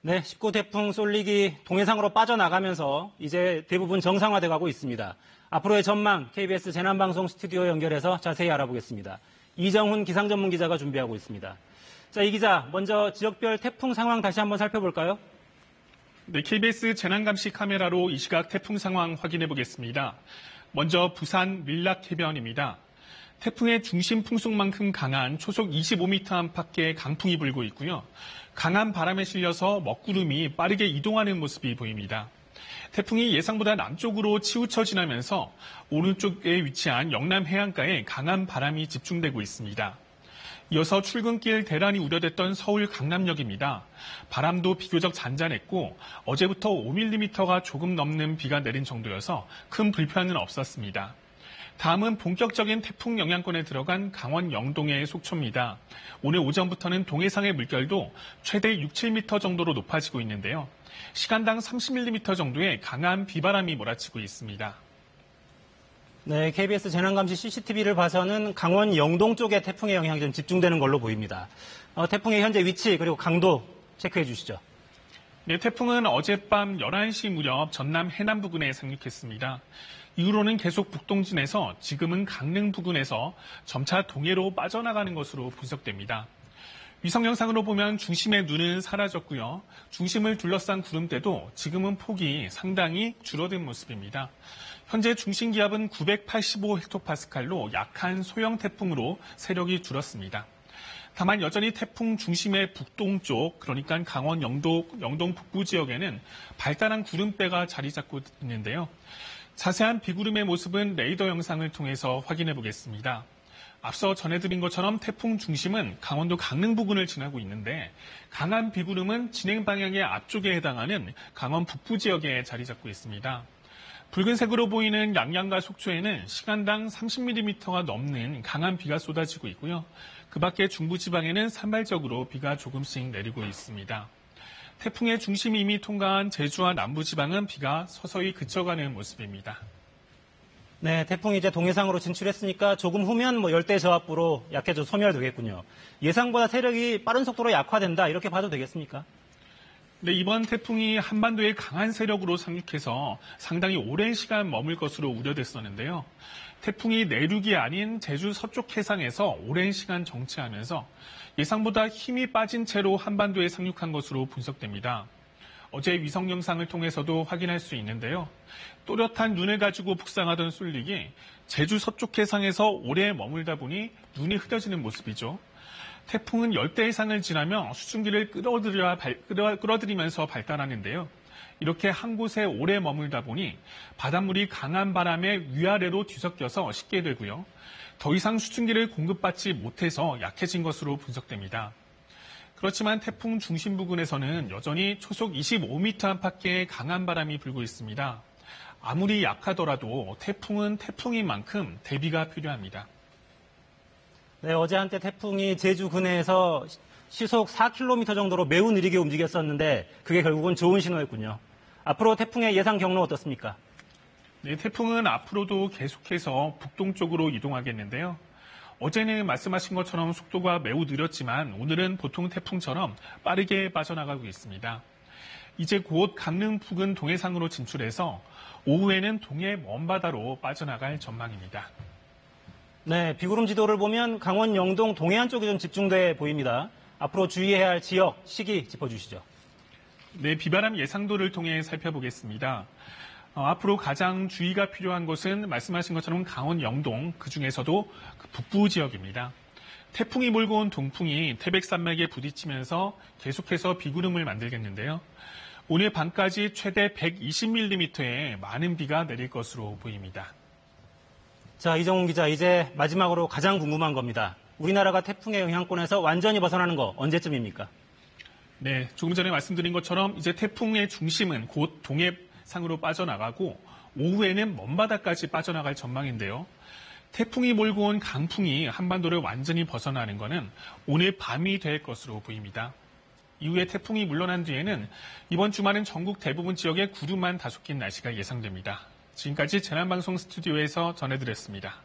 네, 19 태풍 쏠릭이 동해상으로 빠져나가면서 이제 대부분 정상화돼 가고 있습니다. 앞으로의 전망 KBS 재난방송 스튜디오 연결해서 자세히 알아보겠습니다. 이정훈 기상전문기자가 준비하고 있습니다. 자, 이 기자, 먼저 지역별 태풍 상황 다시 한번 살펴볼까요? 네, KBS 재난감시 카메라로 이 시각 태풍 상황 확인해 보겠습니다. 먼저 부산 밀락 해변입니다. 태풍의 중심 풍속만큼 강한 초속 25m 안팎의 강풍이 불고 있고요. 강한 바람에 실려서 먹구름이 빠르게 이동하는 모습이 보입니다. 태풍이 예상보다 남쪽으로 치우쳐 지나면서 오른쪽에 위치한 영남 해안가에 강한 바람이 집중되고 있습니다. 이어서 출근길 대란이 우려됐던 서울 강남역입니다. 바람도 비교적 잔잔했고 어제부터 5mm가 조금 넘는 비가 내린 정도여서 큰 불편은 없었습니다. 다음은 본격적인 태풍 영향권에 들어간 강원 영동의 속초입니다. 오늘 오전부터는 동해상의 물결도 최대 6, 7m 정도로 높아지고 있는데요. 시간당 30mm 정도의 강한 비바람이 몰아치고 있습니다. 네, KBS 재난감시 CCTV를 봐서는 강원 영동 쪽에 태풍의 영향이 좀 집중되는 걸로 보입니다. 태풍의 현재 위치 그리고 강도 체크해 주시죠. 네, 태풍은 어젯밤 11시 무렵 전남 해남 부근에 상륙했습니다. 이후로는 계속 북동진에서 지금은 강릉 부근에서 점차 동해로 빠져나가는 것으로 분석됩니다. 위성 영상으로 보면 중심의 눈은 사라졌고요. 중심을 둘러싼 구름대도 지금은 폭이 상당히 줄어든 모습입니다. 현재 중심 기압은 985헥토파스칼로 약한 소형 태풍으로 세력이 줄었습니다. 다만 여전히 태풍 중심의 북동쪽, 그러니까 강원 영동 북부 지역에는 발달한 구름대가 자리 잡고 있는데요. 자세한 비구름의 모습은 레이더 영상을 통해서 확인해 보겠습니다. 앞서 전해드린 것처럼 태풍 중심은 강원도 강릉 부근을 지나고 있는데 강한 비구름은 진행 방향의 앞쪽에 해당하는 강원 북부 지역에 자리 잡고 있습니다. 붉은색으로 보이는 양양과 속초에는 시간당 30mm가 넘는 강한 비가 쏟아지고 있고요. 그 밖에 중부지방에는 산발적으로 비가 조금씩 내리고 있습니다. 태풍의 중심이 이미 통과한 제주와 남부지방은 비가 서서히 그쳐가는 모습입니다. 네, 태풍이 이제 동해상으로 진출했으니까 조금 후면 열대 저압부로 약해져 소멸되겠군요. 예상보다 세력이 빠른 속도로 약화된다 이렇게 봐도 되겠습니까? 네, 이번 태풍이 한반도에 강한 세력으로 상륙해서 상당히 오랜 시간 머물 것으로 우려됐었는데요. 태풍이 내륙이 아닌 제주 서쪽 해상에서 오랜 시간 정체하면서 예상보다 힘이 빠진 채로 한반도에 상륙한 것으로 분석됩니다. 어제 위성 영상을 통해서도 확인할 수 있는데요. 또렷한 눈을 가지고 북상하던 쏠릭이 제주 서쪽 해상에서 오래 머물다 보니 눈이 흐려지는 모습이죠. 태풍은 열대 해상을 지나며 수증기를 끌어들이면서 발달하는데요. 이렇게 한 곳에 오래 머물다 보니 바닷물이 강한 바람에 위아래로 뒤섞여서 식게 되고요. 더 이상 수증기를 공급받지 못해서 약해진 것으로 분석됩니다. 그렇지만 태풍 중심 부근에서는 여전히 초속 25m 안팎의 강한 바람이 불고 있습니다. 아무리 약하더라도 태풍은 태풍인 만큼 대비가 필요합니다. 네, 어제 한때 태풍이 제주 근해에서 시속 4km 정도로 매우 느리게 움직였었는데 그게 결국은 좋은 신호였군요. 앞으로 태풍의 예상 경로 어떻습니까? 네, 태풍은 앞으로도 계속해서 북동쪽으로 이동하겠는데요. 어제는 말씀하신 것처럼 속도가 매우 느렸지만 오늘은 보통 태풍처럼 빠르게 빠져나가고 있습니다. 이제 곧 강릉 부근 동해상으로 진출해서 오후에는 동해 먼바다로 빠져나갈 전망입니다. 네, 비구름 지도를 보면 강원 영동 동해안 쪽이 좀 집중돼 보입니다. 앞으로 주의해야 할 지역, 시기 짚어주시죠. 네, 비바람 예상도를 통해 살펴보겠습니다. 앞으로 가장 주의가 필요한 곳은 말씀하신 것처럼 강원 영동, 그중에서도 북부 지역입니다. 태풍이 몰고 온 동풍이 태백산맥에 부딪히면서 계속해서 비구름을 만들겠는데요. 오늘 밤까지 최대 120mm의 많은 비가 내릴 것으로 보입니다. 자, 이정훈 기자, 이제 마지막으로 가장 궁금한 겁니다. 우리나라가 태풍의 영향권에서 완전히 벗어나는 거 언제쯤입니까? 네, 조금 전에 말씀드린 것처럼 이제 태풍의 중심은 곧 동해상으로 빠져나가고 오후에는 먼바다까지 빠져나갈 전망인데요. 태풍이 몰고 온 강풍이 한반도를 완전히 벗어나는 것은 오늘 밤이 될 것으로 보입니다. 이후에 태풍이 물러난 뒤에는 이번 주말은 전국 대부분 지역에 구름만 다소 낀 날씨가 예상됩니다. 지금까지 재난방송 스튜디오에서 전해드렸습니다.